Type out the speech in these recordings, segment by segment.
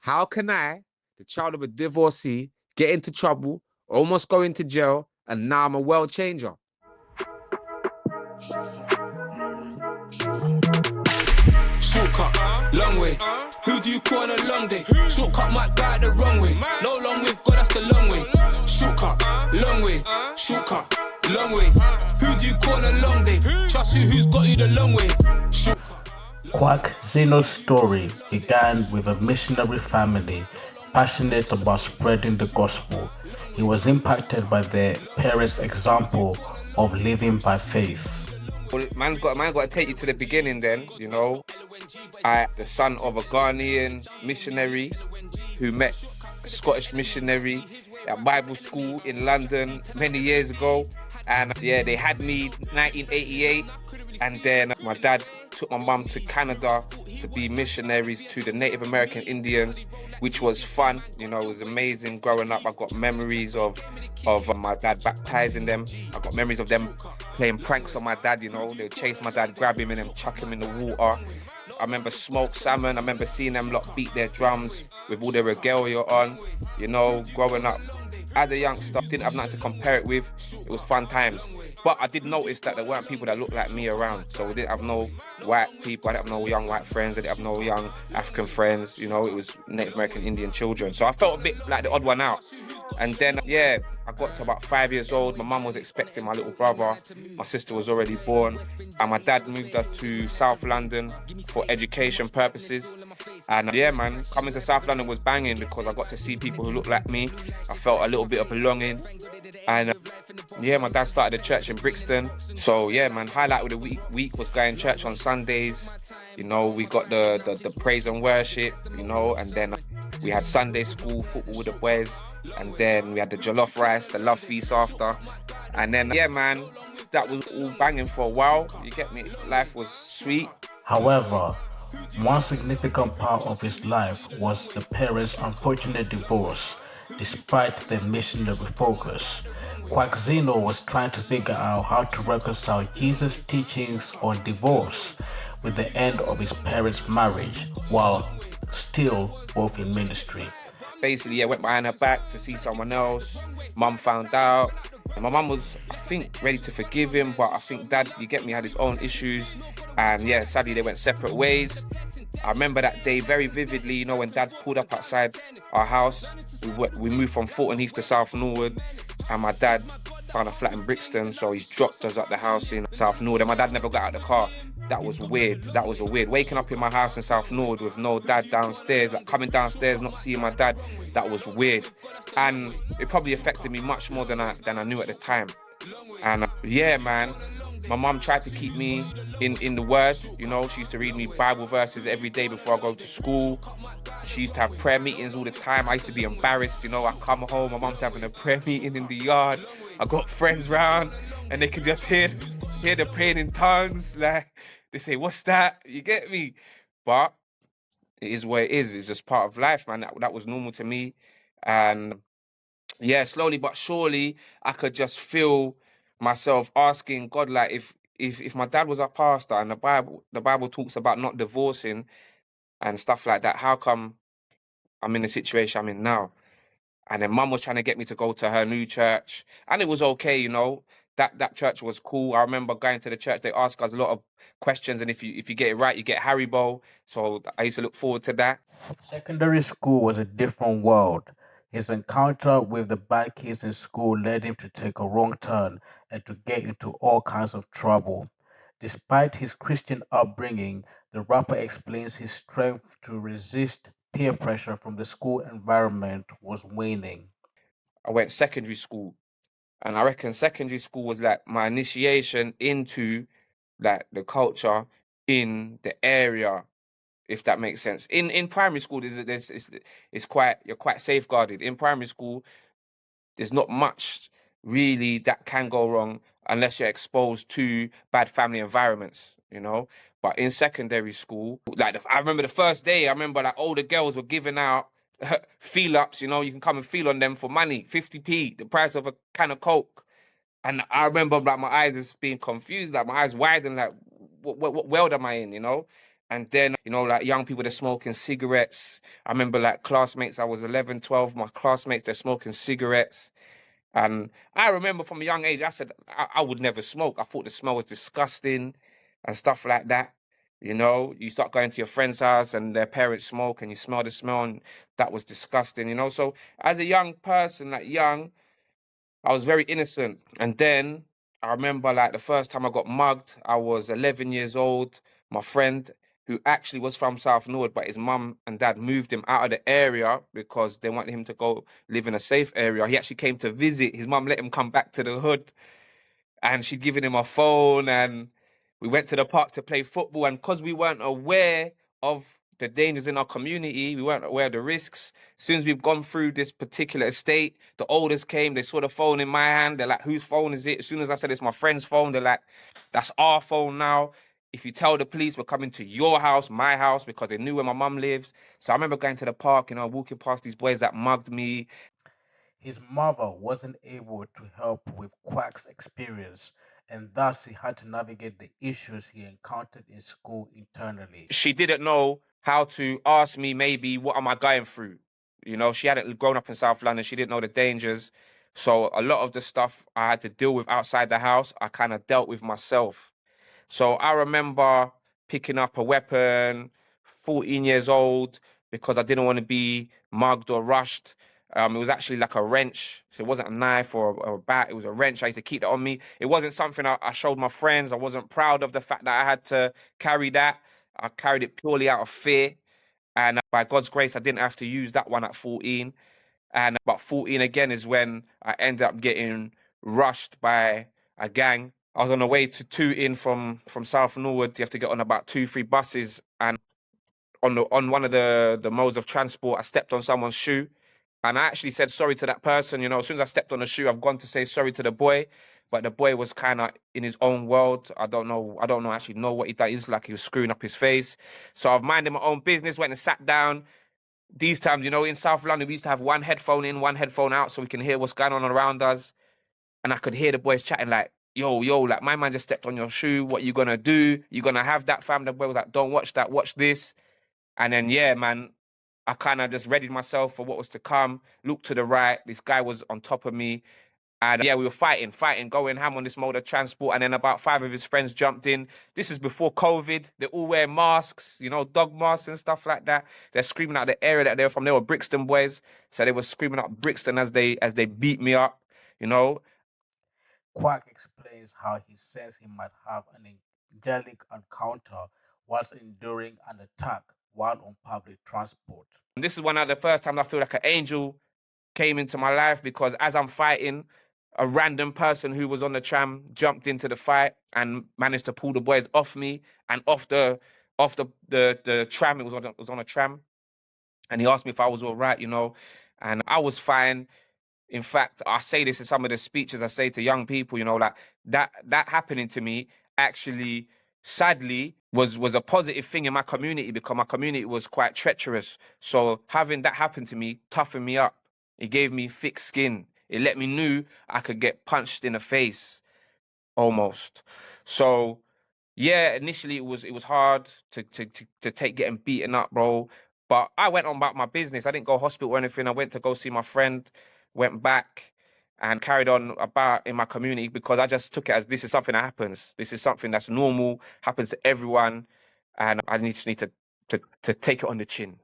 How can I, the child of a divorcee, get into trouble, almost go into jail, and now I'm a world changer? Shortcut, long way. Who do you call on a long day? Shortcut might guide the wrong way. No long with God, that's the long way. Shortcut, long way. Shortcut, long way. Who do you call on a long day? Trust who's got you the long way. Kwakzino's story began with a missionary family passionate about spreading the gospel. He was impacted by their parents' example of living by faith. Well, man's got to take you to the beginning then, you know. I, the son of a Ghanaian missionary who met a Scottish missionary at Bible school in London many years ago. And yeah, they had me 1988. And then my dad took my mum to Canada to be missionaries to the Native American Indians, which was fun. You know, it was amazing growing up. I got memories of my dad baptizing them. I got memories of them playing pranks on my dad, you know. They would chase my dad, grab him and then chuck him in the water. I remember smoked salmon. I remember seeing them lot beat their drums with all their regalia on, you know, growing up. As a youngster, didn't have nothing to compare it with. It was fun times. But I did notice that there weren't people that looked like me around. So we didn't have no white people. I didn't have no young white friends. I didn't have no young African friends. You know, it was Native American Indian children. So I felt a bit like the odd one out. And then, yeah, I got to about 5 years old. My mum was expecting my little brother. My sister was already born. And my dad moved us to South London for education purposes. And yeah, man, coming to South London was banging because I got to see people who looked like me. I felt a little bit of belonging. And yeah, my dad started a church in Brixton. So yeah, man, highlight of the week was going to church on Sundays. You know, we got the praise and worship, you know, and then we had Sunday school, football with the boys. And then we had the jollof rice, the love feast after. And then, yeah, man, that was all banging for a while. You get me? Life was sweet. However, one significant part of his life was the parents' unfortunate divorce. Despite their missionary focus, Kwakzino was trying to figure out how to reconcile Jesus' teachings on divorce with the end of his parents' marriage while still both in ministry. Basically, I went behind her back to see someone else. Mum found out. And my mum was, I think, ready to forgive him, but I think dad, you get me, had his own issues. And yeah, sadly, they went separate ways. I remember that day very vividly, you know, when dad pulled up outside our house. We moved from Fulton Heath to South Norwood, and my dad found a flat in Brixton, so he's dropped us at the house in South Norwood, and my dad never got out of the car. That was weird. That was weird. Waking up in my house in South Norwood with no dad downstairs, like coming downstairs, not seeing my dad, that was weird. And it probably affected me much more than I knew at the time. And yeah, man, my mum tried to keep me in the word, you know. She used to read me Bible verses every day before I go to school. She used to have prayer meetings all the time. I used to be embarrassed, you know. I come home, my mum's having a prayer meeting in the yard. I got friends round and they could just hear the praying in tongues. Like, they say, what's that? You get me? But it is what it is. It's just part of life, man. That was normal to me. And yeah, slowly but surely, I could just feel myself asking God, like, if my dad was a pastor and the Bible talks about not divorcing and stuff like that, how come I'm in the situation I'm in now? And then mum was trying to get me to go to her new church, and it was okay, you know. That church was cool. I remember going to the church. They ask us a lot of questions, and if you get it right, you get Haribo. So I used to look forward to that. Secondary school was a different world. His encounter with the bad kids in school led him to take a wrong turn and to get into all kinds of trouble. Despite his Christian upbringing, the rapper explains his strength to resist peer pressure from the school environment was waning. I went secondary school, and I reckon secondary school was like my initiation into like the culture in the area, if that makes sense. In primary school, it's quite, you're quite safeguarded. In primary school, there's not much really that can go wrong unless you're exposed to bad family environments, you know. But in secondary school, like I remember the first day, I remember like older girls were giving out feel ups, you know. You can come and feel on them for money, 50p, the price of a can of Coke. And I remember like my eyes just being confused, like my eyes wide and like, what world am I in, you know? And then, you know, like young people, they're smoking cigarettes. I remember like classmates, I was 11, 12, my classmates, they're smoking cigarettes. And I remember from a young age, I said I would never smoke. I thought the smell was disgusting and stuff like that. You know, you start going to your friend's house and their parents smoke and you smell the smell and that was disgusting, you know. So as a young person, like young, I was very innocent. And then I remember like the first time I got mugged, I was 11 years old. My friend, who actually was from South Norwood, but his mum and dad moved him out of the area because they wanted him to go live in a safe area. He actually came to visit. His mum let him come back to the hood and she'd given him a phone and we went to the park to play football. And because we weren't aware of the dangers in our community, we weren't aware of the risks. As soon as we've gone through this particular estate, the olders came, they saw the phone in my hand. They're like, whose phone is it? As soon as I said it's my friend's phone, they're like, that's our phone now. If you tell the police we're coming to your house, my house, because they knew where my mum lives. So I remember going to the park, you know, walking past these boys that mugged me. His mother wasn't able to help with Quack's experience, and thus he had to navigate the issues he encountered in school internally. She didn't know how to ask me maybe what am I going through. You know, she hadn't grown up in South London. She didn't know the dangers. So a lot of the stuff I had to deal with outside the house, I kind of dealt with myself. So I remember picking up a weapon, 14 years old, because I didn't want to be mugged or rushed. It was actually like a wrench. So it wasn't a knife or a bat. It was a wrench. I used to keep that on me. It wasn't something I showed my friends. I wasn't proud of the fact that I had to carry that. I carried it purely out of fear. And by God's grace, I didn't have to use that one at 14. And about 14 again is when I ended up getting rushed by a gang. I was on the way to Tooting from South Norwood. You have to get on about 2, 3 buses. And on one of the modes of transport, I stepped on someone's shoe. And I actually said sorry to that person. You know, as soon as I stepped on the shoe, I've gone to say sorry to the boy. But the boy was kind of in his own world. I don't actually know what he done. He's like he was screwing up his face. So I've minded my own business, went and sat down. These times, you know, in South London, we used to have one headphone in, one headphone out so we can hear what's going on around us. And I could hear the boys chatting like, yo, like my man just stepped on your shoe. What you gonna do? You gonna have that, fam? The boy was like, don't watch that, watch this. And then, yeah, man, I kind of just readied myself for what was to come. Looked to the right. This guy was on top of me. And yeah, we were fighting, going ham on this mode of transport. And then about 5 of his friends jumped in. This is before COVID. They all wear masks, you know, dog masks and stuff like that. They're screaming out the area that they were from. They were Brixton boys. So they were screaming out Brixton as they beat me up, you know. Quack explains how he says he might have an angelic encounter whilst enduring an attack while on public transport. And this is one of the first times I feel like an angel came into my life because as I'm fighting, a random person who was on the tram jumped into the fight and managed to pull the boys off me and off the tram. It was on a tram, and he asked me if I was all right, you know, and I was fine. In fact, I say this in some of the speeches I say to young people, you know, like that happening to me actually, sadly, was a positive thing in my community because my community was quite treacherous. So having that happen to me toughened me up. It gave me thick skin. It let me know I could get punched in the face, almost. So yeah, initially it was hard to take getting beaten up, bro. But I went on about my business. I didn't go hospital or anything. I went to go see my friend, went back and carried on about in my community because I just took it as this is something that happens. This is something that's normal, happens to everyone, and I just need to take it on the chin.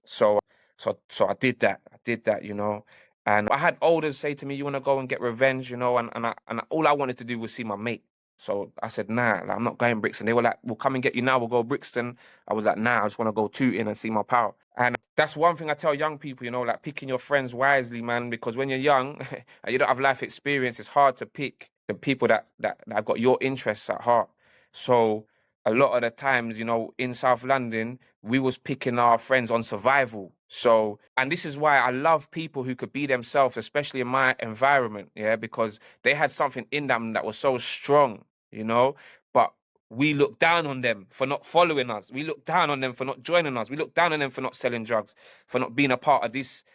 So I did that. You know. And I had elders say to me, "You want to go and get revenge," you know, and all I wanted to do was see my mate. So I said, nah, like, I'm not going Brixton. They were like, we'll come and get you now. We'll go Brixton. I was like, nah, I just want to go Tooting and see my pal. And that's one thing I tell young people, you know, like picking your friends wisely, man, because when you're young and you don't have life experience, it's hard to pick the people that have got your interests at heart. So a lot of the times, you know, in South London, we was picking our friends on survival. So, and this is why I love people who could be themselves, especially in my environment, yeah, because they had something in them that was so strong, you know, but we look down on them for not following us. We look down on them for not joining us. We look down on them for not selling drugs, for not being a part of this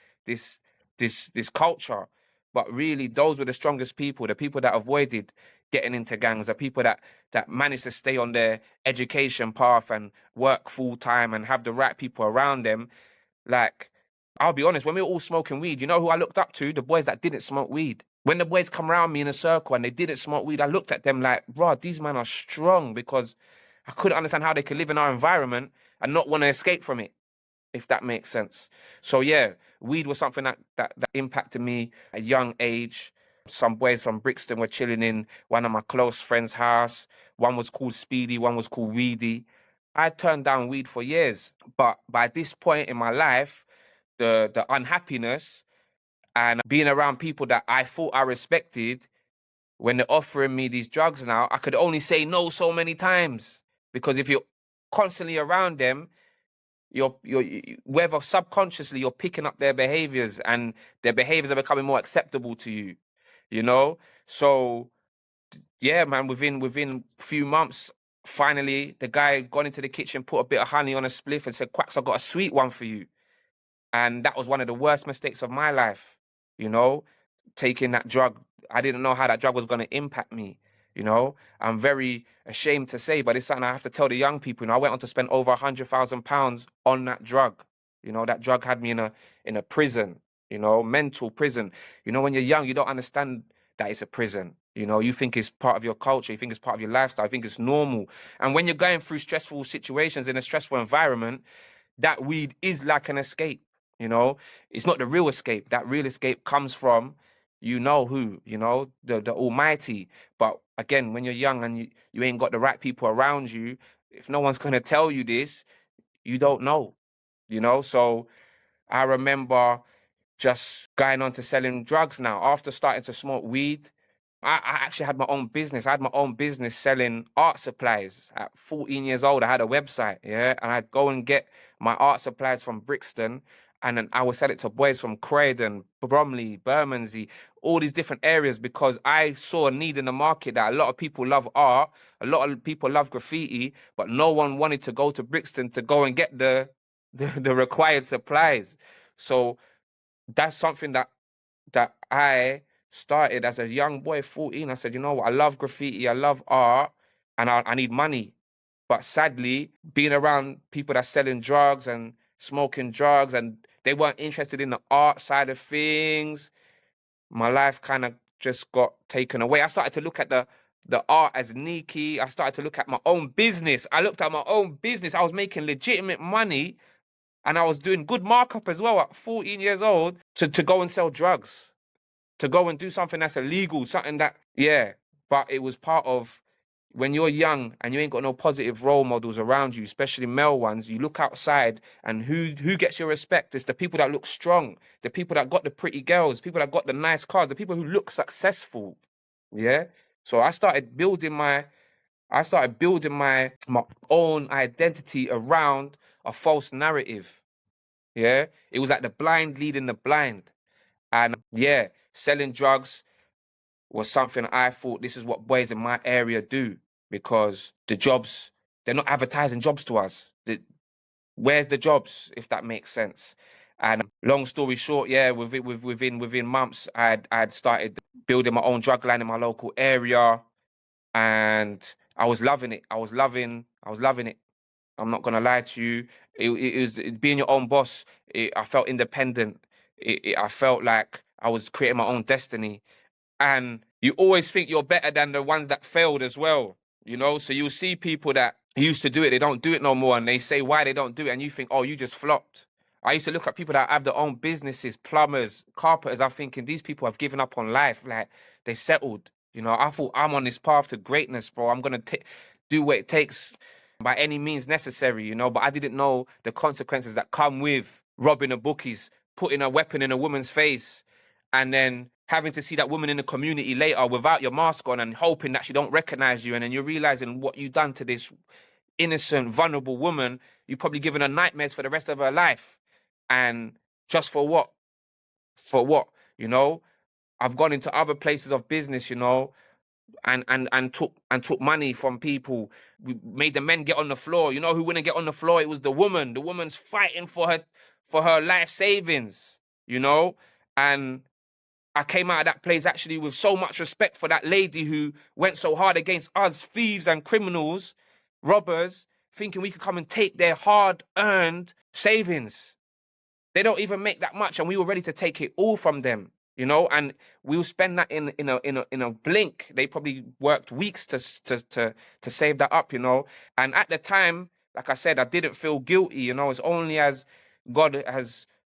culture. But really, those were the strongest people, the people that avoided getting into gangs, the people that managed to stay on their education path and work full time and have the right people around them. Like, I'll be honest, when we were all smoking weed, you know who I looked up to? The boys that didn't smoke weed. When the boys come around me in a circle and they didn't smoke weed, I looked at them like, bro, these men are strong, because I couldn't understand how they could live in our environment and not want to escape from it, if that makes sense. So yeah, weed was something that impacted me at a young age. Some boys from Brixton were chilling in one of my close friends' house. One was called Speedy, one was called Weedy. I turned down weed for years, but by this point in my life, the unhappiness and being around people that I thought I respected, when they're offering me these drugs now, I could only say no so many times. Because if you're constantly around them, you're whether subconsciously you're picking up their behaviors, and their behaviors are becoming more acceptable to you, you know? So yeah, man, within a few months, finally the guy gone into the kitchen, put a bit of honey on a spliff and said, "Quacks, I got a sweet one for you." And that was one of the worst mistakes of my life, you know, taking that drug. I didn't know how that drug was going to impact me, you know. I'm very ashamed to say, but it's something I have to tell the young people. You know, I went on to spend over £100,000 on that drug. You know, that drug had me in a prison, you know, mental prison. You know, when you're young, you don't understand that it's a prison. You know, you think it's part of your culture, you think it's part of your lifestyle, you think it's normal. And when you're going through stressful situations in a stressful environment, that weed is like an escape. You know, it's not the real escape. That real escape comes from, you know who, you know, the Almighty. But again, when you're young and you ain't got the right people around you, if no one's gonna tell you this, you don't know, you know. So I remember just going on to selling drugs now. After starting to smoke weed, I actually had my own business. I had my own business selling art supplies. At 14 years old, I had a website, yeah? And I'd go and get my art supplies from Brixton, and then I would sell it to boys from Croydon, Bromley, Bermondsey, all these different areas, because I saw a need in the market that a lot of people love art, a lot of people love graffiti, but no one wanted to go to Brixton to go and get the required supplies. So that's something that I started as a young boy, 14. I said, you know what, I love graffiti, I love art, and I need money. But sadly, being around people that's selling drugs and smoking drugs, and they weren't interested in the art side of things, my life kind of just got taken away. I started to look at the art as sneaky. I started to look at my own business. I looked at my own business. I was making legitimate money, and I was doing good markup as well at 14 years old to go and sell drugs, to go and do something that's illegal, something that, yeah. But it was part of, when you're young and you ain't got no positive role models around you, especially male ones, you look outside, and who gets your respect? It's the people that look strong, the people that got the pretty girls, people that got the nice cars, the people who look successful, yeah? So I started building my own identity around a false narrative, yeah? It was like the blind leading the blind. And yeah, selling drugs was something I thought, this is what boys in my area do, because the jobs, they're not advertising jobs to us. Where's the jobs, if that makes sense? And long story short, yeah, within months, I'd started building my own drug line in my local area, and I was loving it. I was loving it. I'm not gonna lie to you. It was being your own boss. I felt independent. I felt like I was creating my own destiny. And you always think you're better than the ones that failed as well, you know? So you'll see people that used to do it, they don't do it no more, and they say why they don't do it, and you think, oh, you just flopped. I used to look at people that have their own businesses, plumbers, carpenters. I'm thinking, these people have given up on life. Like, they settled. You know, I thought, I'm on this path to greatness, bro. I'm going to do what it takes by any means necessary, you know? But I didn't know the consequences that come with robbing the bookies, putting a weapon in a woman's face, and then having to see that woman in the community later without your mask on and hoping that she don't recognize you. And then you're realizing what you've done to this innocent, vulnerable woman. You've probably given her nightmares for the rest of her life. And just for what? For what? You know? I've gone into other places of business, you know, and took money from people. We made the men get on the floor. You know who wouldn't get on the floor? It was the woman. The woman's fighting for her life savings, you know? And I came out of that place actually with so much respect for that lady who went so hard against us thieves and criminals, robbers, thinking we could come and take their hard-earned savings. They don't even make that much, and we were ready to take it all from them, you know. And we'll spend that in a blink. They probably worked weeks to save that up, you know. And at the time, like I said, I didn't feel guilty, you know. It's only as God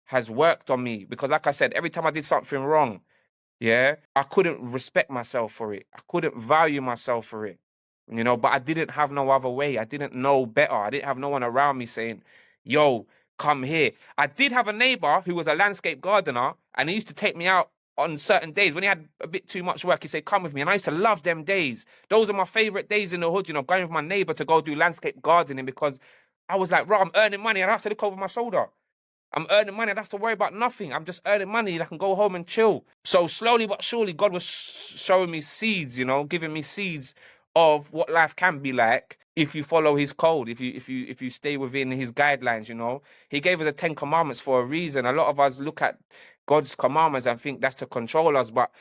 has worked on me, because, like I said, every time I did something wrong, yeah, I couldn't respect myself for it. I couldn't value myself for it, you know. But I didn't have no other way. I didn't know better. I didn't have no one around me saying, "Yo, come here." I did have a neighbor who was a landscape gardener, and he used to take me out on certain days when he had a bit too much work. He'd say, "Come with me," and I used to love them days. Those are my favorite days in the hood, you know, going with my neighbor to go do landscape gardening, because I was like, "Right, I'm earning money. I don't have to look over my shoulder. I'm earning money. I don't have to worry about nothing. I'm just earning money and I can go home and chill." So slowly but surely, God was showing me seeds, you know, giving me seeds of what life can be like if you follow his code, if you stay within his guidelines, you know. He gave us the 10 commandments for a reason. A lot of us look at God's commandments and think that's to control us, but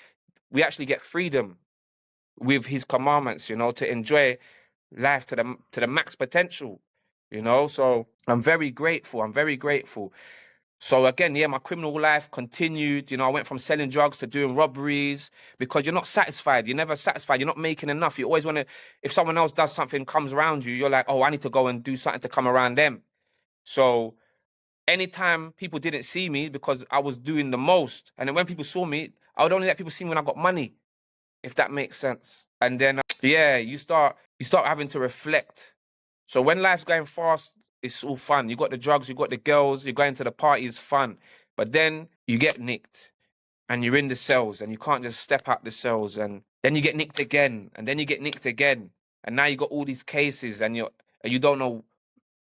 we actually get freedom with his commandments, you know, to enjoy life to the max potential, you know. So I'm very grateful. I'm very grateful. So again, yeah, my criminal life continued. You know, I went from selling drugs to doing robberies, because you're not satisfied. You're never satisfied. You're not making enough. You always want to, if someone else does something, comes around you, you're like, oh, I need to go and do something to come around them. So anytime people didn't see me, because I was doing the most, and then when people saw me, I would only let people see me when I got money, if that makes sense. And then, yeah, you start having to reflect. So when life's going fast, it's all fun. You got the drugs, you got the girls, you're going to the party, it's fun. But then you get nicked and you're in the cells and you can't just step out the cells, and then you get nicked again, and then you get nicked again. And now you got all these cases, and you don't know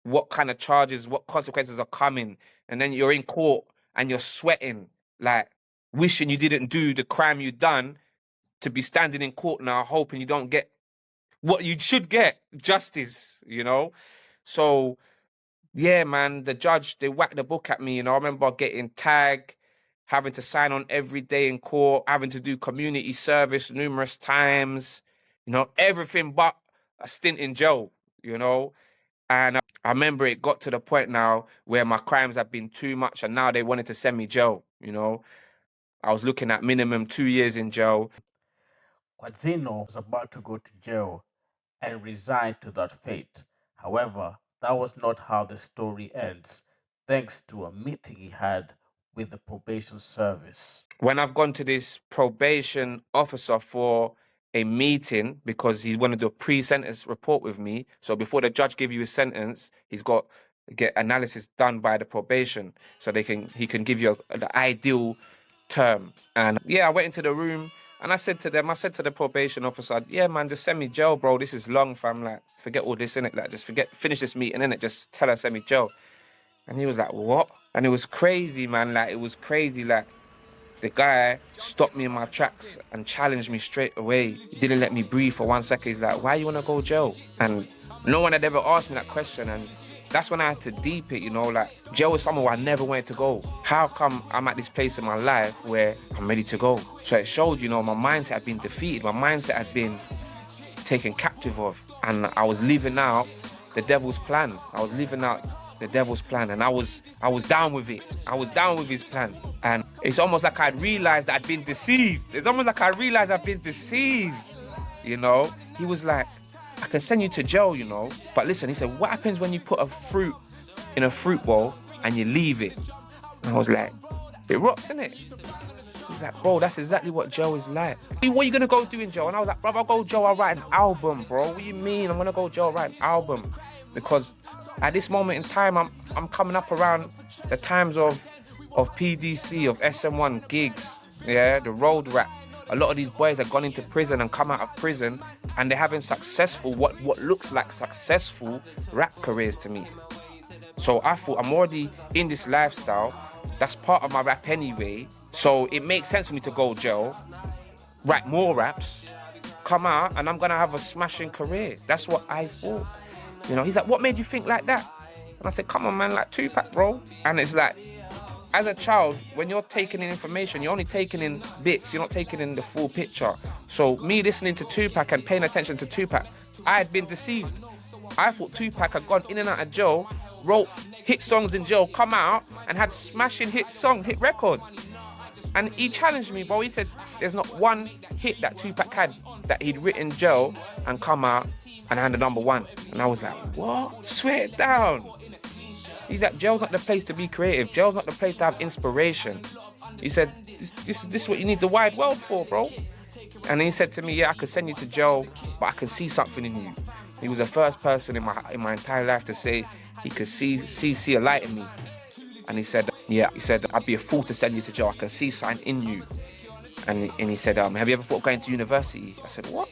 what kind of charges, what consequences are coming. And then you're in court and you're sweating, like wishing you didn't do the crime you done, to be standing in court now hoping you don't get what you should get, justice, you know. So yeah, man, the judge, they whacked the book at me, you know. I remember getting tagged, having to sign on every day in court, having to do community service numerous times, you know, everything but a stint in jail, you know. And I remember it got to the point now where my crimes had been too much, and now they wanted to send me jail, you know. I was looking at minimum 2 years in jail. Kwakzino was about to go to jail and resigned to that fate. However, that was not how the story ends, thanks to a meeting he had with the probation service. When I've gone to this probation officer for a meeting, because he's want to do a pre-sentence report with me, so before the judge gives you his sentence, he's got to get analysis done by the probation, so he can give you the ideal term. And yeah, I went into the room and I said to the probation officer, yeah, man, just send me jail, bro. This is long, fam. Like, forget all this, innit? Like, just finish this meeting, innit? Just tell her, send me jail. And he was like, what? And it was crazy, man. Like, it was crazy. Like, the guy stopped me in my tracks and challenged me straight away. He didn't let me breathe for 1 second. He's like, why you want to go jail? And no one had ever asked me that question. And that's when I had to deep it, you know, like, jail was somewhere where I never wanted to go. How come I'm at this place in my life where I'm ready to go? So it showed, you know, my mindset had been defeated. My mindset had been taken captive of. And I was living out the devil's plan. I was living out the devil's plan, and I was down with it. I was down with his plan. And it's almost like I'd realized that I'd been deceived. It's almost like I realized I've been deceived, you know? He was like, I can send you to jail, you know? But listen, he said, what happens when you put a fruit in a fruit bowl and you leave it? And I was like, it rots, innit? He's like, bro, that's exactly what jail is like. What are you gonna go do in jail? And I was like, bro, I'll go jail, I'll write an album, bro. What do you mean? I'm gonna go jail, write an album. Because at this moment in time, I'm coming up around the times of PDC, of SM1 gigs, yeah, the road rap. A lot of these boys have gone into prison and come out of prison, and they're having successful, what looks like successful rap careers to me. So I thought, I'm already in this lifestyle. That's part of my rap anyway. So it makes sense for me to go jail, write more raps, come out, and I'm gonna have a smashing career. That's what I thought. You know, he's like, what made you think like that? And I said, come on, man, like Tupac, bro. And it's like, as a child, when you're taking in information, you're only taking in bits, you're not taking in the full picture. So me listening to Tupac and paying attention to Tupac, I had been deceived. I thought Tupac had gone in and out of jail, wrote hit songs in jail, come out and had smashing hit records. And he challenged me, bro. He said there's not one hit that Tupac had that he'd written in jail and come out and had the #1. And I was like, what? Swear it down. He's like, jail's not the place to be creative. Jail's not the place to have inspiration. He said, this is what you need the wide world for, bro. And then he said to me, yeah, I could send you to jail, but I can see something in you. He was the first person in my entire life to say he could see a light in me. And he said, I'd be a fool to send you to jail. I can see something in you. And he said, have you ever thought of going to university? I said, what?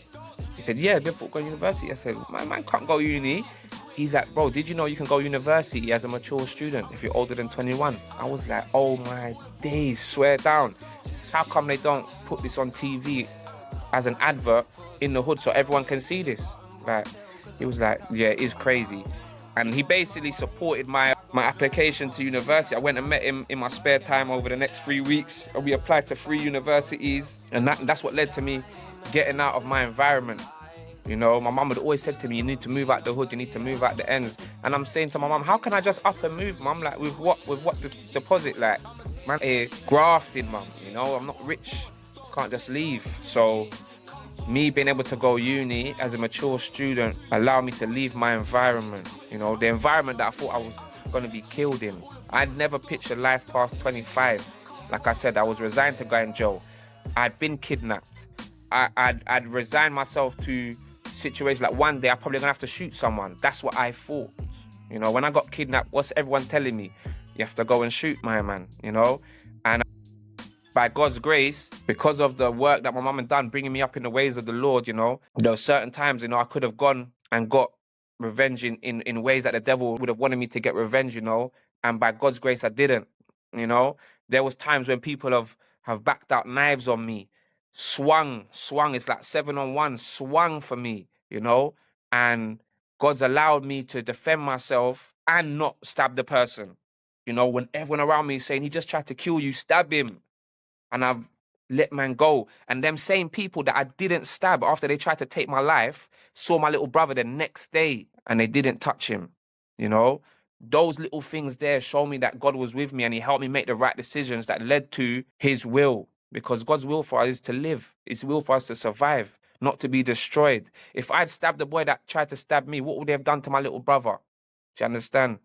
He said, yeah, I've ever thought of going to university. I said, man can't go uni. He's like, bro, did you know you can go university as a mature student if you're older than 21? I was like, oh my days, swear down. How come they don't put this on TV as an advert in the hood so everyone can see this? Like, he was like, yeah, it is crazy. And he basically supported my application to university. I went and met him in my spare time over the next 3 weeks. And we applied to 3 universities. And that's what led to me getting out of my environment. You know, my mum had always said to me, you need to move out the hood, you need to move out the ends. And I'm saying to my mum, how can I just up and move, mum? Like, with what deposit? Like, man, grafting, mum, you know? I'm not rich, can't just leave. So me being able to go uni as a mature student allowed me to leave my environment, you know, the environment that I thought I was going to be killed in. I'd never pictured life past 25. Like I said, I was resigned to go in jail. I'd been kidnapped. I'd resigned myself to situations like one day I'm probably going to have to shoot someone. That's what I thought. You know, when I got kidnapped, what's everyone telling me? You have to go and shoot, my man, you know? And by God's grace, because of the work that my mum had done, bringing me up in the ways of the Lord, you know, there were certain times, you know, I could have gone and got revenge in ways that the devil would have wanted me to get revenge, you know, and by God's grace, I didn't, you know. There was times when people have backed out knives on me, swung, it's like 7-on-1, swung for me, you know, and God's allowed me to defend myself and not stab the person. You know, when everyone around me is saying, he just tried to kill you, stab him. And I've let man go. And them same people that I didn't stab after they tried to take my life saw my little brother the next day and they didn't touch him, you know? Those little things there show me that God was with me and he helped me make the right decisions that led to his will. Because God's will for us is to live. His will for us to survive, not to be destroyed. If I'd stabbed the boy that tried to stab me, what would they have done to my little brother? Do you understand?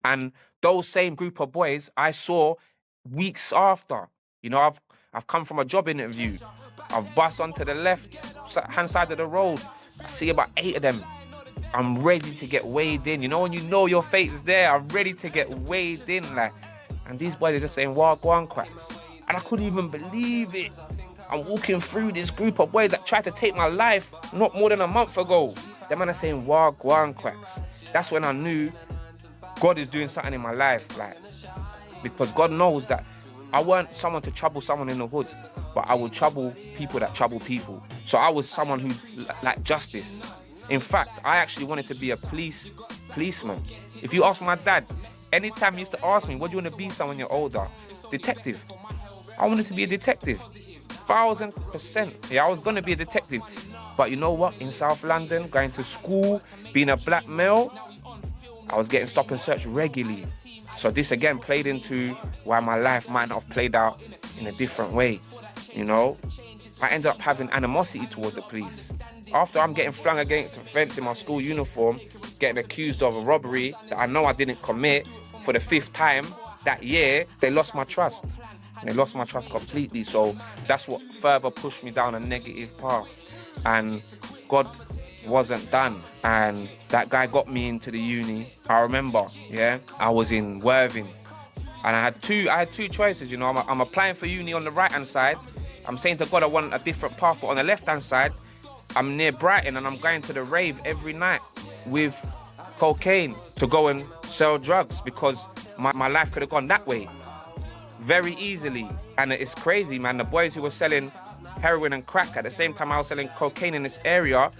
And those same group of boys I saw weeks after. You know, I've come from a job interview. I've bust onto the left hand side of the road. I see about 8 of them. I'm ready to get weighed in. You know, when you know your fate's there, I'm ready to get weighed in. Like, and these boys are just saying, "Wow, go on, Quacks." And I couldn't even believe it. I'm walking through this group of boys that tried to take my life not more than a month ago. Them man are saying, "Wow, go on, Quacks." That's when I knew God is doing something in my life. Like, because God knows that I weren't someone to trouble someone in the hood, but I would trouble people that trouble people. So I was someone who's like justice. In fact, I actually wanted to be a policeman. If you ask my dad, anytime he used to ask me, what do you want to be when you're older? Detective. I wanted to be a detective. 1000%. Yeah, I was going to be a detective. But you know what? In South London, going to school, being a black male, I was getting stop and search regularly. So this again played into why my life might not have played out in a different way, you know? I ended up having animosity towards the police. After I'm getting flung against a fence in my school uniform, getting accused of a robbery that I know I didn't commit for the 5th time that year, they lost my trust. They lost my trust completely. So that's what further pushed me down a negative path. And God wasn't done, and that guy got me into the uni. I remember, yeah, I was in Worthing, and I had two choices. You know, I'm applying for uni on the right hand side. I'm saying to God I want a different path, but on the left hand side, I'm near Brighton and I'm going to the rave every night with cocaine to go and sell drugs because my life could have gone that way very easily. And it's crazy, man. The boys who were selling heroin and crack at the same time I was selling cocaine in this area,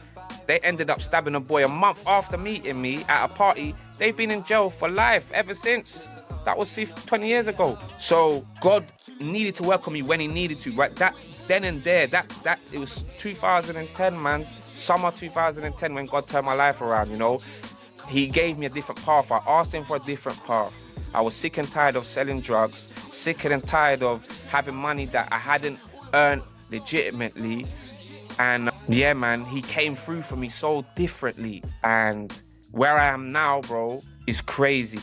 they ended up stabbing a boy a month after meeting me at a party. They've been in jail for life ever since. That was 20 years ago. So God needed to work on me when he needed to. Right, that then and there, that it was 2010, man. Summer 2010 when God turned my life around, you know. He gave me a different path. I asked him for a different path. I was sick and tired of selling drugs, sick and tired of having money that I hadn't earned legitimately. And yeah, man, he came through for me so differently. And where I am now, bro, is crazy.